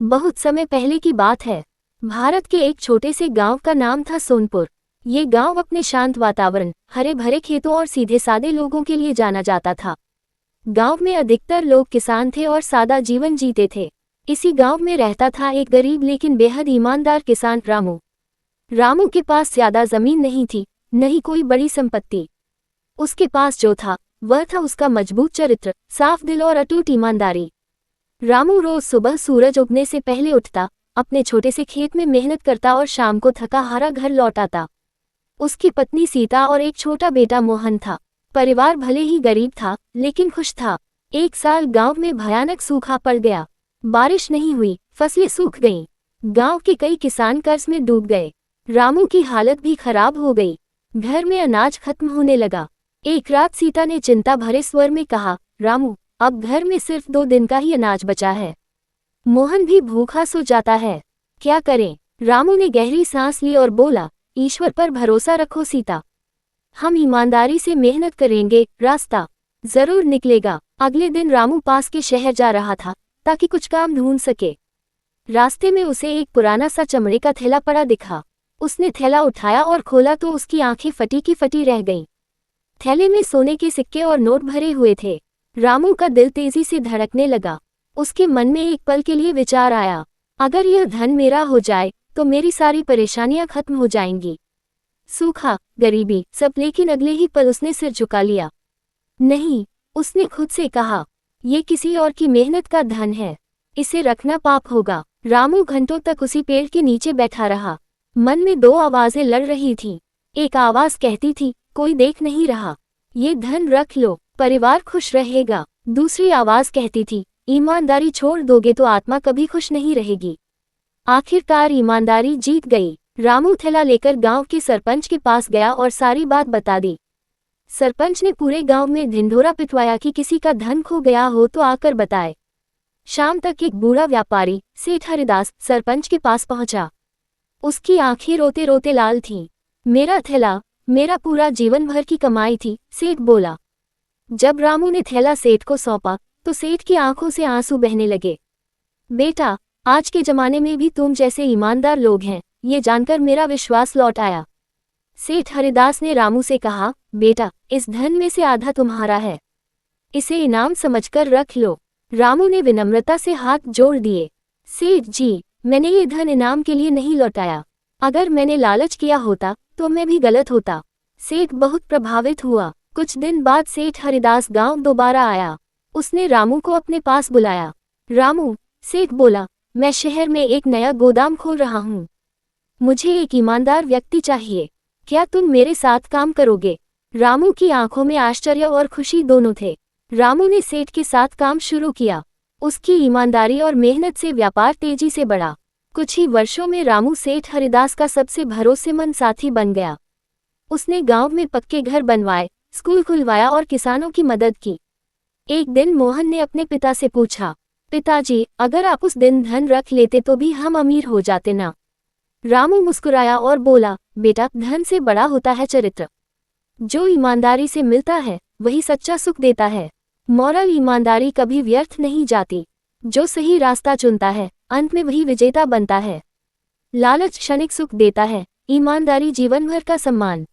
बहुत समय पहले की बात है। भारत के एक छोटे से गांव का नाम था सोनपुर। ये गांव अपने शांत वातावरण, हरे भरे खेतों और सीधे सादे लोगों के लिए जाना जाता था। गांव में अधिकतर लोग किसान थे और सादा जीवन जीते थे। इसी गांव में रहता था एक गरीब लेकिन बेहद ईमानदार किसान रामू। रामू के पास ज्यादा जमीन नहीं थी, नहीं कोई बड़ी संपत्ति। उसके पास जो था वह था उसका मजबूत चरित्र, साफ दिल और अटूट ईमानदारी। रामू रोज सुबह सूरज उगने से पहले उठता, अपने छोटे से खेत में मेहनत करता और शाम को थका हारा घर लौट आता। उसकी पत्नी सीता और एक छोटा बेटा मोहन था। परिवार भले ही गरीब था लेकिन खुश था। एक साल गांव में भयानक सूखा पड़ गया। बारिश नहीं हुई, फसलें सूख गईं। गांव के कई किसान कर्ज में डूब गए। रामू की हालत भी खराब हो गई। घर में अनाज खत्म होने लगा। एक रात सीता ने चिंता भरे स्वर में कहा, रामू, अब घर में सिर्फ 2 दिन का ही अनाज बचा है। मोहन भी भूखा सो जाता है। क्या करें? रामू ने गहरी सांस ली और बोला, ईश्वर पर भरोसा रखो सीता। हम ईमानदारी से मेहनत करेंगे, रास्ता जरूर निकलेगा। अगले दिन रामू पास के शहर जा रहा था ताकि कुछ काम ढूंढ सके। रास्ते में उसे एक पुराना सा चमड़े का थैला पड़ा दिखा। उसने थैला उठाया और खोला तो उसकी आंखें फटी की फटी रह गईं। थैले में सोने के सिक्के और नोट भरे हुए थे। रामू का दिल तेजी से धड़कने लगा। उसके मन में एक पल के लिए विचार आया, अगर यह धन मेरा हो जाए तो मेरी सारी परेशानियां खत्म हो जाएंगी। सूखा, गरीबी, सब। लेकिन अगले ही पल उसने सिर झुका लिया। नहीं, उसने खुद से कहा, ये किसी और की मेहनत का धन है, इसे रखना पाप होगा। रामू घंटों तक उसी पेड़ के नीचे बैठा रहा। मन में 2 आवाजें लड़ रही थीं। एक आवाज कहती थी, कोई देख नहीं रहा, ये धन रख लो, परिवार खुश रहेगा। दूसरी आवाज कहती थी, ईमानदारी छोड़ दोगे तो आत्मा कभी खुश नहीं रहेगी। आखिरकार ईमानदारी जीत गई। रामू थैला लेकर गांव के सरपंच के पास गया और सारी बात बता दी। सरपंच ने पूरे गांव में ढिंढोरा पिटवाया कि किसी का धन खो गया हो तो आकर बताए। शाम तक एक बूढ़ा व्यापारी, सेठ हरिदास, सरपंच के पास पहुंचा। उसकी आंखें रोते रोते लाल थीं। मेरा थैला, मेरा पूरा जीवन भर की कमाई थी, सेठ बोला। जब रामू ने थैला सेठ को सौंपा तो सेठ की आंखों से आंसू बहने लगे। बेटा, आज के जमाने में भी तुम जैसे ईमानदार लोग हैं, ये जानकर मेरा विश्वास लौट आया। सेठ हरिदास ने रामू से कहा, बेटा, इस धन में से आधा तुम्हारा है, इसे इनाम समझकर रख लो। रामू ने विनम्रता से हाथ जोड़ दिए। सेठ जी, मैंने ये धन इनाम के लिए नहीं लौटाया। अगर मैंने लालच किया होता तो मैं भी गलत होता। सेठ बहुत प्रभावित हुआ। कुछ दिन बाद सेठ हरिदास गांव दोबारा आया। उसने रामू को अपने पास बुलाया। रामू, सेठ बोला, मैं शहर में एक नया गोदाम खोल रहा हूँ। मुझे एक ईमानदार व्यक्ति चाहिए। क्या तुम मेरे साथ काम करोगे? रामू की आंखों में आश्चर्य और खुशी दोनों थे। रामू ने सेठ के साथ काम शुरू किया। उसकी ईमानदारी और मेहनत से व्यापार तेजी से बढ़ा। कुछ ही वर्षों में रामू सेठ हरिदास का सबसे भरोसेमंद साथी बन गया। उसने गांव में पक्के घर बनवाए, स्कूल खुलवाया और किसानों की मदद की। एक दिन मोहन ने अपने पिता से पूछा, पिताजी, अगर आप उस दिन धन रख लेते तो भी हम अमीर हो जाते ना? रामू मुस्कुराया और बोला, बेटा, धन से बड़ा होता है चरित्र। जो ईमानदारी से मिलता है वही सच्चा सुख देता है। मॉरल ईमानदारी कभी व्यर्थ नहीं जाती। जो सही रास्ता चुनता है अंत में वही विजेता बनता है। लालच क्षणिक सुख देता है, ईमानदारी जीवन भर का सम्मान।